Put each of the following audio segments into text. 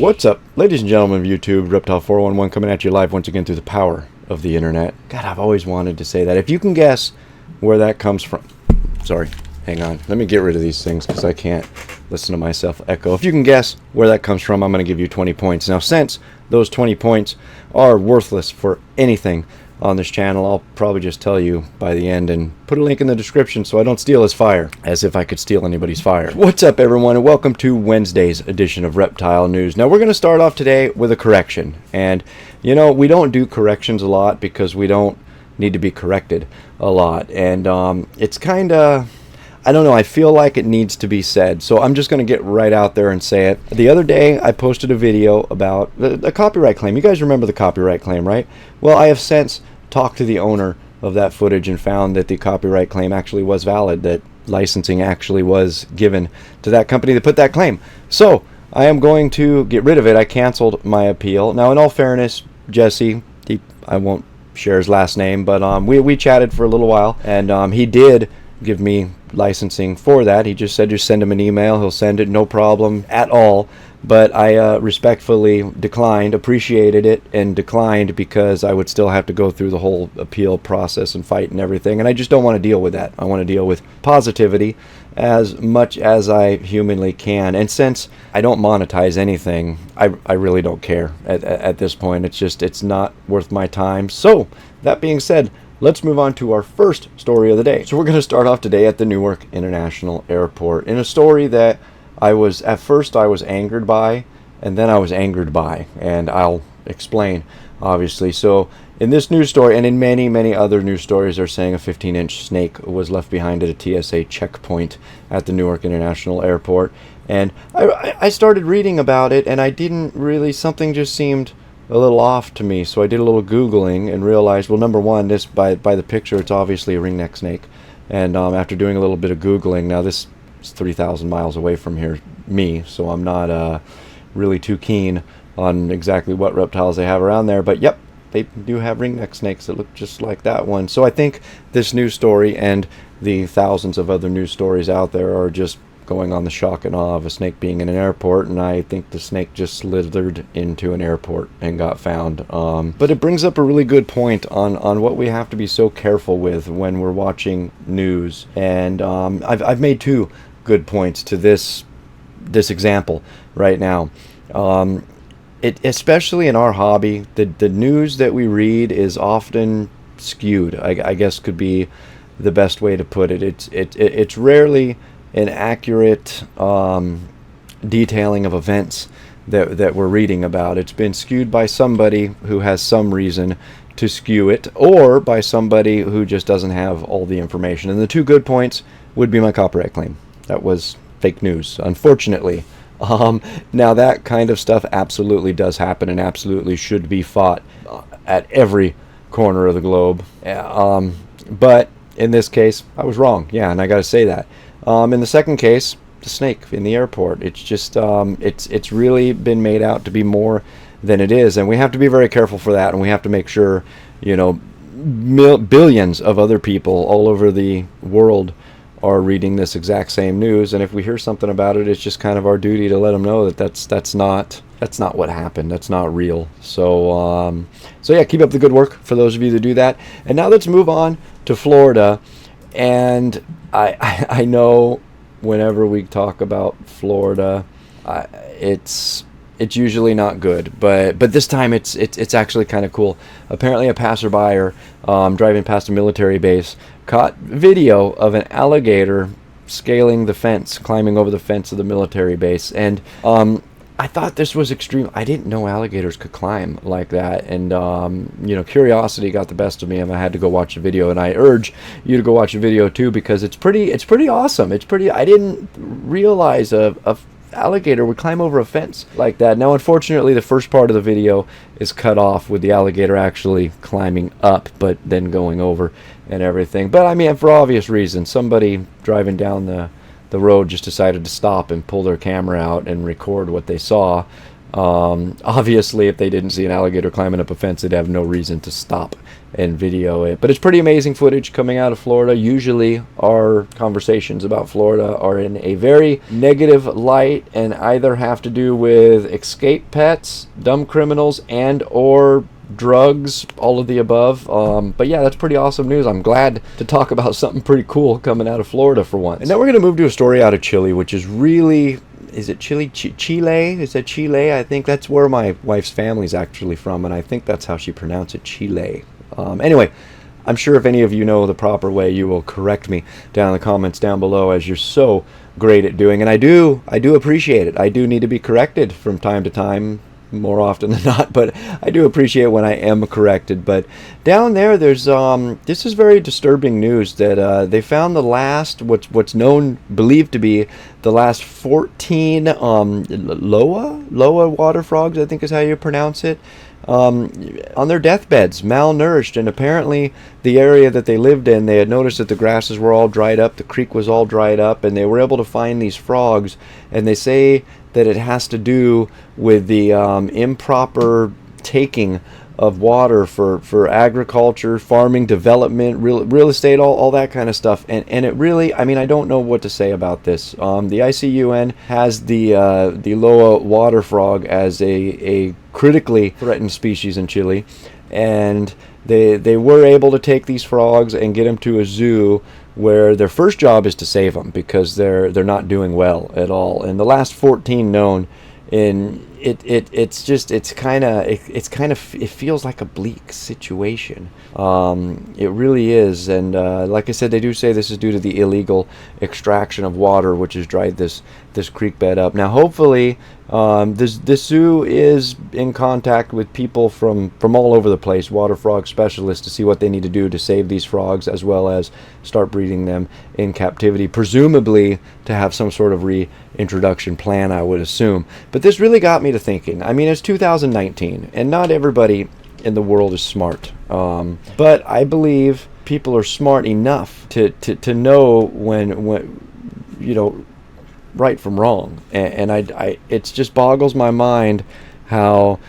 What's up, ladies and gentlemen of YouTube? Reptile 411 coming at you live once again through the power of the internet. God, I've always wanted to say that. If you can guess where that comes from. Sorry, hang on. Let me get rid of these things because I can't listen to myself echo. If you can guess where that comes from, I'm going to give you 20 points. Now, since those 20 points are worthless for anything on this channel, I'll probably just tell you by the end and put a link in the description so I don't steal his fire, as if I could steal anybody's fire. What's up, everyone, and welcome to Wednesday's edition of Reptile News. Now, we're going to start off today with a correction. And, you know, we don't do corrections a lot because we don't need to be corrected a lot. And it's kind of, I don't know, I feel like it needs to be said. So I'm just going to get right out there and say it. The other day, I posted a video about a copyright claim. You guys remember the copyright claim, right? Well, I have since talked to the owner of that footage and found that the copyright claim actually was valid, that licensing actually was given to that company that put that claim. So I am going to get rid of it. I canceled my appeal. Now, in all fairness, Jesse, I won't share his last name, but we chatted for a little while, and he did give me licensing for that. He just said just send him an email, he'll send it, no problem at all. But I respectfully declined, appreciated it, and declined because I would still have to go through the whole appeal process and fight and everything, and I just don't want to deal with that. I want to deal with positivity as much as I humanly can. And since I don't monetize anything, I really don't care at this point. It's not worth my time. So that being said, let's move on to our first story of the day. So we're going to start off today at the Newark International Airport in a story that at first I was angered by, and then I was angered by, and I'll explain, obviously. So in this news story, and in many, many other news stories, they're saying a 15-inch snake was left behind at a TSA checkpoint at the Newark International Airport. And I started reading about it, and I didn't really, something just seemed a little off to me. So I did a little Googling and realized, well, number one, this by the picture, it's obviously a ringneck snake. And after doing a little bit of Googling, now this is 3,000 miles away from here, so I'm not really too keen on exactly what reptiles they have around there. But yep, they do have ringneck snakes that look just like that one. So I think this news story and the thousands of other news stories out there are just going on the shock and awe of a snake being in an airport, and I think the snake just slithered into an airport and got found. But it brings up a really good point on what we have to be so careful with when we're watching news. And I've made two good points to this example right now. Especially in our hobby, the news that we read is often skewed, I guess could be the best way to put it. It's rarely an accurate detailing of events that we're reading about. It's been skewed by somebody who has some reason to skew it, or by somebody who just doesn't have all the information. And the two good points would be my copyright claim. That was fake news, unfortunately. Now that kind of stuff absolutely does happen and absolutely should be fought at every corner of the globe. But in this case, I was wrong. Yeah, and I got to say that. In the second case, the snake in the airport, it's just it's really been made out to be more than it is, and we have to be very careful for that, and we have to make sure, you know, billions of other people all over the world are reading this exact same news, and if we hear something about it, it's just kind of our duty to let them know that that's not what happened. That's not real. So yeah, keep up the good work for those of you that do that. And now let's move on to Florida. And I know whenever we talk about Florida, it's usually not good, but this time it's actually kind of cool. Apparently, a passerby driving past a military base caught video of an alligator scaling the fence, climbing over the fence of the military base. And I thought this was extreme. I didn't know alligators could climb like that, and you know, curiosity got the best of me, and I had to go watch the video. And I urge you to go watch the video too, because it's pretty awesome. I didn't realize a alligator would climb over a fence like that. Now, unfortunately, the first part of the video is cut off with the alligator actually climbing up, but then going over and everything. But I mean, for obvious reasons, somebody driving down the road just decided to stop and pull their camera out and record what they saw. Obviously, if they didn't see an alligator climbing up a fence, they'd have no reason to stop and video it. But it's pretty amazing footage coming out of Florida. Usually our conversations about Florida are in a very negative light and either have to do with escape pets, dumb criminals, and or drugs, all of the above. But yeah, that's pretty awesome news. I'm glad to talk about something pretty cool coming out of Florida for once. And now we're going to move to a story out of Chile, which is really... Is it Chile? Chile? Is that Chile? I think that's where my wife's family's actually from, and I think that's how she pronounced it, Chile. Anyway, I'm sure if any of you know the proper way, you will correct me down in the comments down below, as you're so great at doing. And I do appreciate it. I do need to be corrected from time to time, more often than not, but I do appreciate when I am corrected. But down there, there's this is very disturbing news that they found the last what's believed to be the last 14 Loa water frogs, I think is how you pronounce it, on their deathbeds, malnourished. And apparently the area that they lived in, they had noticed that the grasses were all dried up, the creek was all dried up, and they were able to find these frogs. And they say that it has to do with the improper taking of water for agriculture, farming, development, real estate, all that kind of stuff. And it really, I mean, I don't know what to say about this. The ICUN has the Loa water frog as a critically threatened species in Chile, and they were able to take these frogs and get them to a zoo where their first job is to save them because they're not doing well at all. And the last 14 known, in it feels like a bleak situation. It really is. And like I said, they do say this is due to the illegal extraction of water, which has dried this creek bed up. Now hopefully this zoo is in contact with people from all over the place, water frog specialists, to see what they need to do to save these frogs, as well as start breeding them in captivity, presumably to have some sort of reintroduction plan, I would assume. But this really got me to thinking. I mean, it's 2019, and not everybody in the world is smart. But I believe people are smart enough to know when you know, right from wrong. And I it just boggles my mind how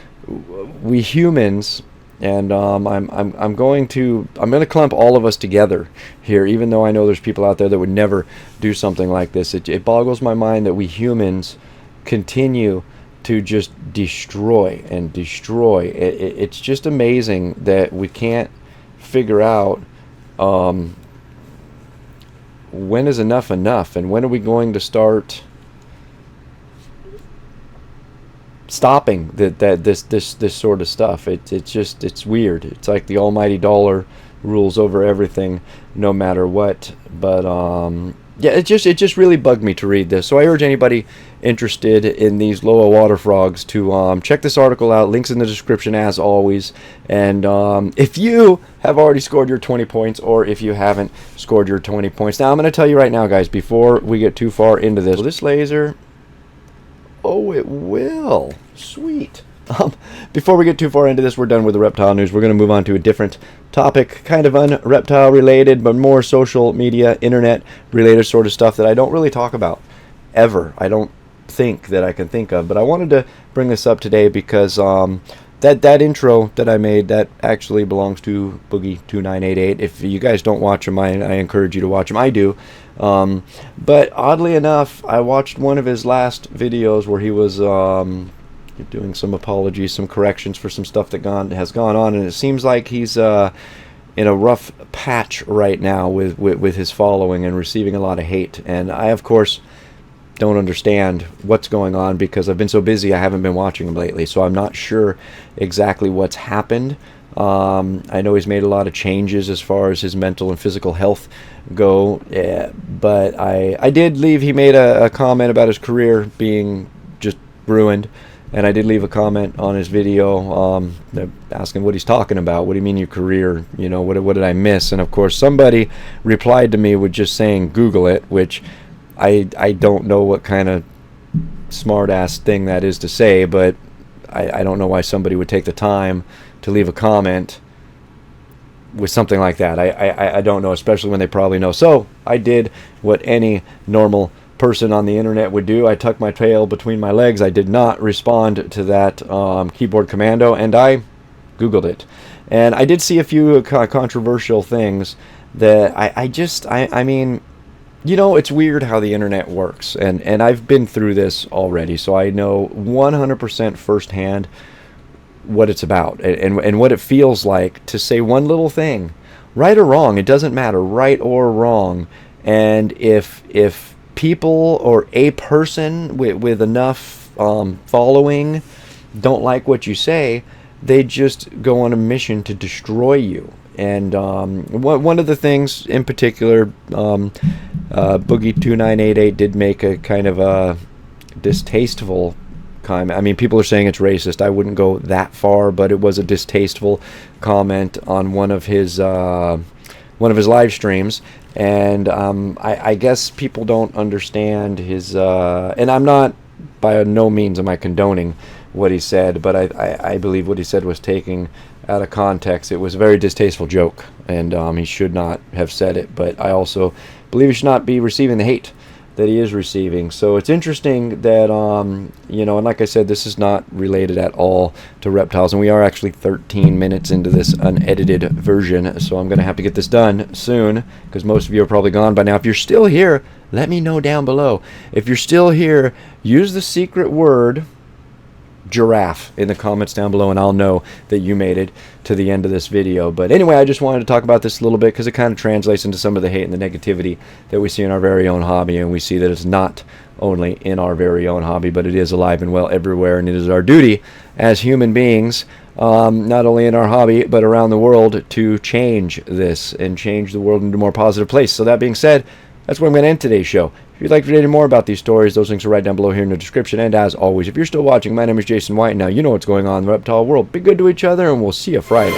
we humans, and I'm going to clump all of us together here, even though I know there's people out there that would never do something like this. It boggles my mind that we humans continue to just destroy and destroy. It's just amazing that we can't figure out when is enough, and when are we going to start stopping this sort of stuff. It's weird. It's like the almighty dollar rules over everything, no matter what. But yeah, it just really bugged me to read this. So I urge anybody interested in these Loa water frogs to check this article out. Links in the description as always. And if you have already scored your 20 points, or if you haven't scored your 20 points. Now I'm going to tell you right now, guys, before we get too far into this, will this laser... Oh, it will. Sweet. Before we get too far into this, we're done with the reptile news. We're going to move on to a different topic, kind of un-reptile related, but more social media, internet related sort of stuff that I don't really talk about ever. I don't think that I can think of, but I wanted to bring this up today because that intro that I made, that actually belongs to Boogie2988. If you guys don't watch him, I encourage you to watch him. I do. But oddly enough, I watched one of his last videos where he was doing some apologies, some corrections for some stuff that has gone on, and it seems like he's in a rough patch right now with his following and receiving a lot of hate. And I, of course, don't understand what's going on because I've been so busy I haven't been watching him lately, so I'm not sure exactly what's happened. I know he's made a lot of changes as far as his mental and physical health go, but I did leave, he made a comment about his career being just ruined, and I did leave a comment on his video asking what he's talking about. What do you mean your career? You know, what did I miss? And of course somebody replied to me with just saying Google it, which I don't know what kind of smart ass thing that is to say, but I don't know why somebody would take the time to leave a comment with something like that. I don't know, especially when they probably know. So I did what any normal person on the internet would do. I tucked my tail between my legs. I did not respond to that keyboard commando, and I Googled it. And I did see a few controversial things that I mean, you know, it's weird how the internet works. And I've been through this already, so I know 100% firsthand what it's about and what it feels like to say one little thing, right or wrong. It doesn't matter, right or wrong. And if people or a person with enough following don't like what you say, they just go on a mission to destroy you. And one of the things in particular, Boogie2988 did make a kind of a distasteful comment. I mean, people are saying it's racist. I wouldn't go that far, but it was a distasteful comment on one of his live streams. And I guess people don't understand his. And I'm not, by no means am I condoning what he said, but I believe what he said was taken out of context. It was a very distasteful joke, and he should not have said it. But I also believe he should not be receiving the hate that he is receiving. So it's interesting that, you know, and like I said, this is not related at all to reptiles, and we are actually 13 minutes into this unedited version, so I'm going to have to get this done soon, because most of you are probably gone by now. If you're still here, let me know down below. If you're still here, use the secret word giraffe in the comments down below, and I'll know that you made it to the end of this video. But anyway, I just wanted to talk about this a little bit because it kind of translates into some of the hate and the negativity that we see in our very own hobby, and we see that it's not only in our very own hobby, but it is alive and well everywhere, and it is our duty as human beings, not only in our hobby but around the world, to change this and change the world into a more positive place. So that being said, that's where I'm going to end today's show. If you'd like to read any more about these stories, those links are right down below here in the description. And as always, if you're still watching, my name is Jason White. Now you know what's going on in the reptile world. Be good to each other, and we'll see you Friday.